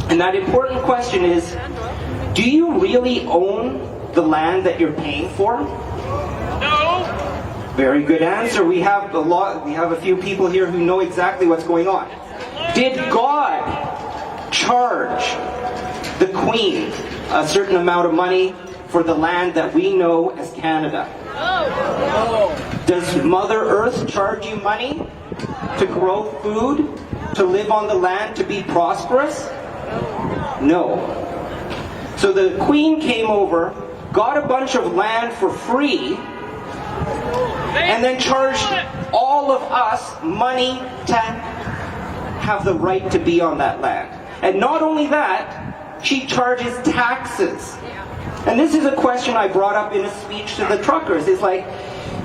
And that important question is, do you really own the land that you're paying for? No. Very good answer. We have a few people here who know exactly what's going on. Did God charge the Queen a certain amount of money for the land that we know as Canada? No. Does Mother Earth charge you money to grow food, to live on the land, to be prosperous? No. So the Queen came over, got a bunch of land for free, and then charged all of us money to have the right to be on that land. And not only that, she charges taxes. And this is a question I brought up in a speech to the truckers. It's like,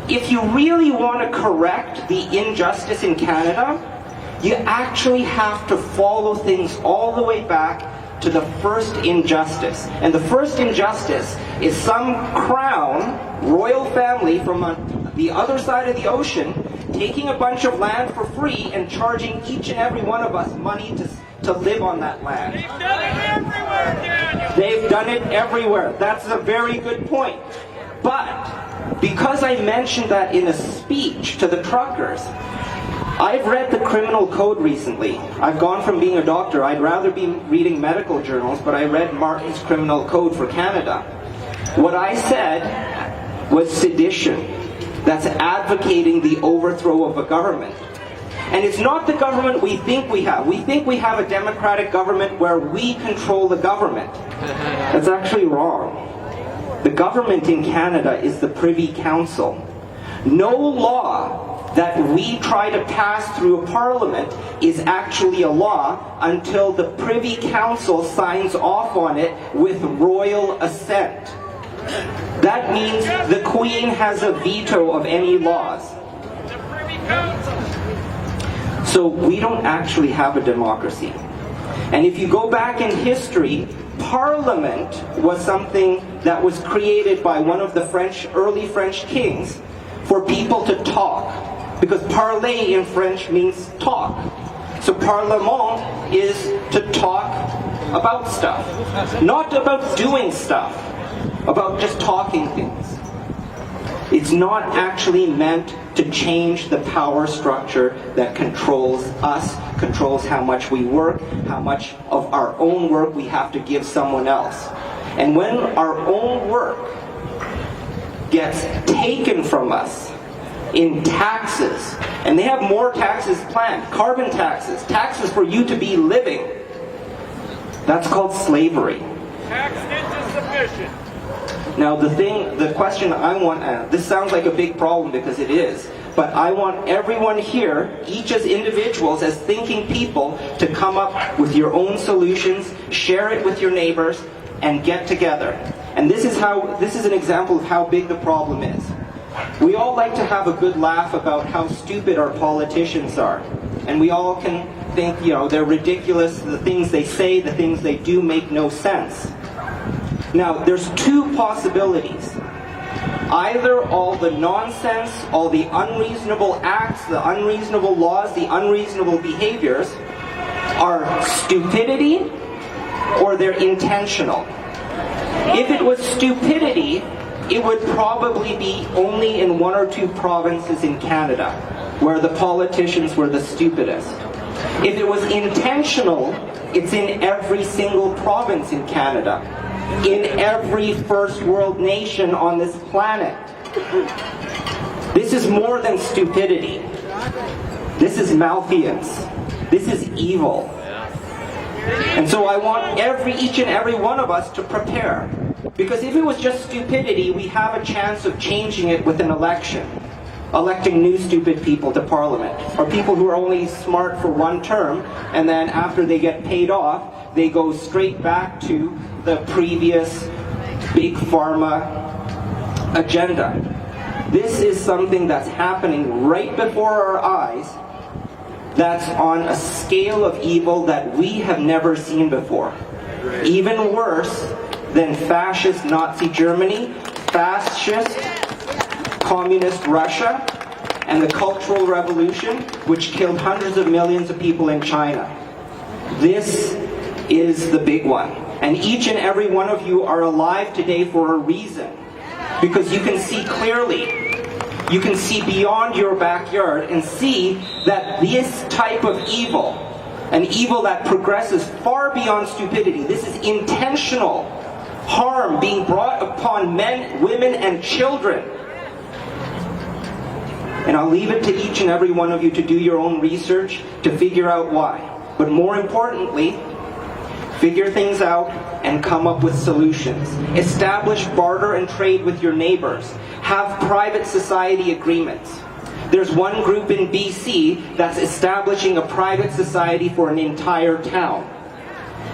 if you really want to correct the injustice in Canada, you actually have to follow things all the way back to the first injustice. And the first injustice is some crown, royal family from the other side of the ocean, taking a bunch of land for free and charging each and every one of us money to live on that land. They've done it everywhere, Daniel. They've done it everywhere. That's a very good point. But because I mentioned that in a speech to the truckers, I've read the criminal code recently. I've gone from being a doctor. I'd rather be reading medical journals, but I read Martin's criminal code for Canada. What I said was sedition. That's advocating the overthrow of a government. And it's not the government we think we have. We think we have a democratic government where we control the government. That's actually wrong. The government in Canada is the Privy Council. No law that we try to pass through a parliament is actually a law until the Privy Council signs off on it with royal assent. That means the Queen has a veto of any laws. The Privy Council. So we don't actually have a democracy. And if you go back in history, Parliament was something that was created by one of the early French kings for people to talk. Because parler in French means talk. So parlement is to talk about stuff. Not about doing stuff. About just talking things. It's not actually meant to change the power structure that controls us, controls how much we work, how much of our own work we have to give someone else. And when our own work gets taken from us in taxes, and they have more taxes planned, carbon taxes, taxes for you to be living, that's called slavery. Tax insufficient. Now the question I want, this sounds like a big problem because it is, but I want everyone here, each as individuals, as thinking people, to come up with your own solutions, share it with your neighbors, and get together. And this is an example of how big the problem is. We all like to have a good laugh about how stupid our politicians are. And we all can think, they're ridiculous, the things they say, the things they do make no sense. Now, there's two possibilities. Either all the nonsense, all the unreasonable acts, the unreasonable laws, the unreasonable behaviors are stupidity, or they're intentional. If it was stupidity, it would probably be only in one or two provinces in Canada, where the politicians were the stupidest. If it was intentional, it's in every single province in Canada. In every first world nation on this planet. This is more than stupidity. This is malfeasance. This is evil. And so I want each and every one of us to prepare. Because if it was just stupidity, we have a chance of changing it with an election. Electing new stupid people to Parliament. Or people who are only smart for one term, and then after they get paid off, they go straight back to the previous big pharma agenda. This is something that's happening right before our eyes, that's on a scale of evil that we have never seen before. Even worse than fascist Nazi Germany, fascist communist Russia, and the Cultural Revolution, which killed hundreds of millions of people in China. This is the big one. And each and every one of you are alive today for a reason. Because you can see clearly. You can see beyond your backyard and see that this type of evil, an evil that progresses far beyond stupidity, this is intentional harm being brought upon men, women, and children. And I'll leave it to each and every one of you to do your own research to figure out why. But more importantly, figure things out and come up with solutions. Establish barter and trade with your neighbors. Have private society agreements. There's one group in BC that's establishing a private society for an entire town.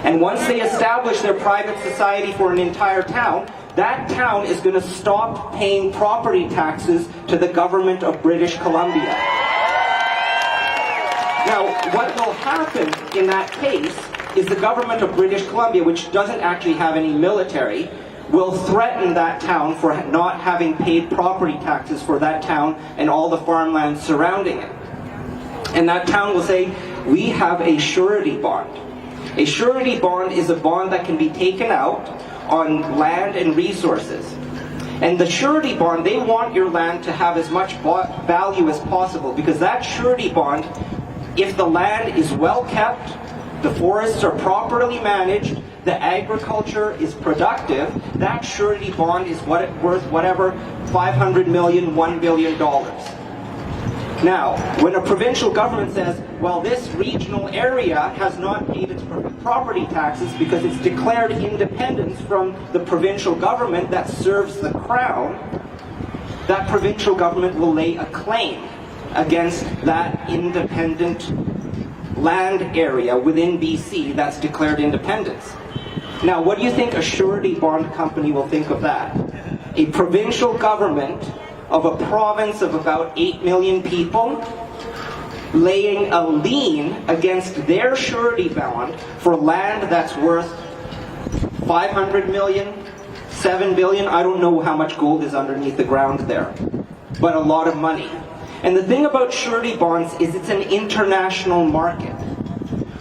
And once they establish their private society for an entire town, that town is going to stop paying property taxes to the government of British Columbia. Now, what will happen in that case is the government of British Columbia, which doesn't actually have any military, will threaten that town for not having paid property taxes for that town and all the farmland surrounding it. And that town will say, we have a surety bond. A surety bond is a bond that can be taken out on land and resources. And the surety bond, they want your land to have as much value as possible, because that surety bond, if the land is well kept, the forests are properly managed, the agriculture is productive, that surety bond is worth whatever, $500 million, $1 billion. Now, when a provincial government says, well, this regional area has not paid its property taxes because it's declared independence from the provincial government that serves the Crown, that provincial government will lay a claim against that independent land area within BC that's declared independence. Now, what do you think a surety bond company will think of that? A provincial government of a province of about 8 million people laying a lien against their surety bond for land that's worth 500 million, 7 billion, I don't know how much gold is underneath the ground there, but a lot of money. And the thing about surety bonds is it's an international market.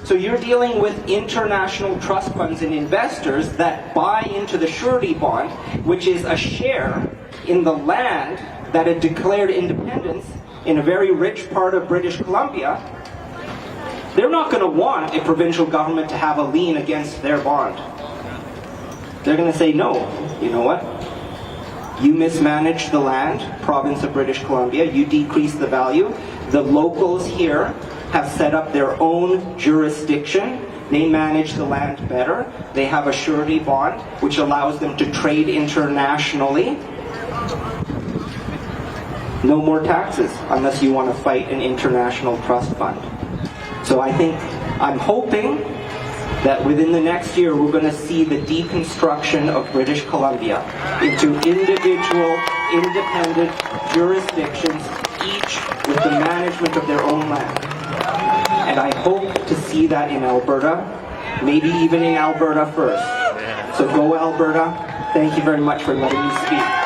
So you're dealing with international trust funds and investors that buy into the surety bond, which is a share in the land that had declared independence in a very rich part of British Columbia. They're not going to want a provincial government to have a lien against their bond. They're going to say, no, you know what? You mismanaged the land, province of British Columbia, you decreased the value. The locals here have set up their own jurisdiction. They manage the land better. They have a surety bond, which allows them to trade internationally. No more taxes, unless you want to fight an international trust fund. So I'm hoping that within the next year we're going to see the deconstruction of British Columbia into individual, independent jurisdictions, each with the management of their own land. And I hope to see that in Alberta, maybe even in Alberta first. So go Alberta. Thank you very much for letting me speak.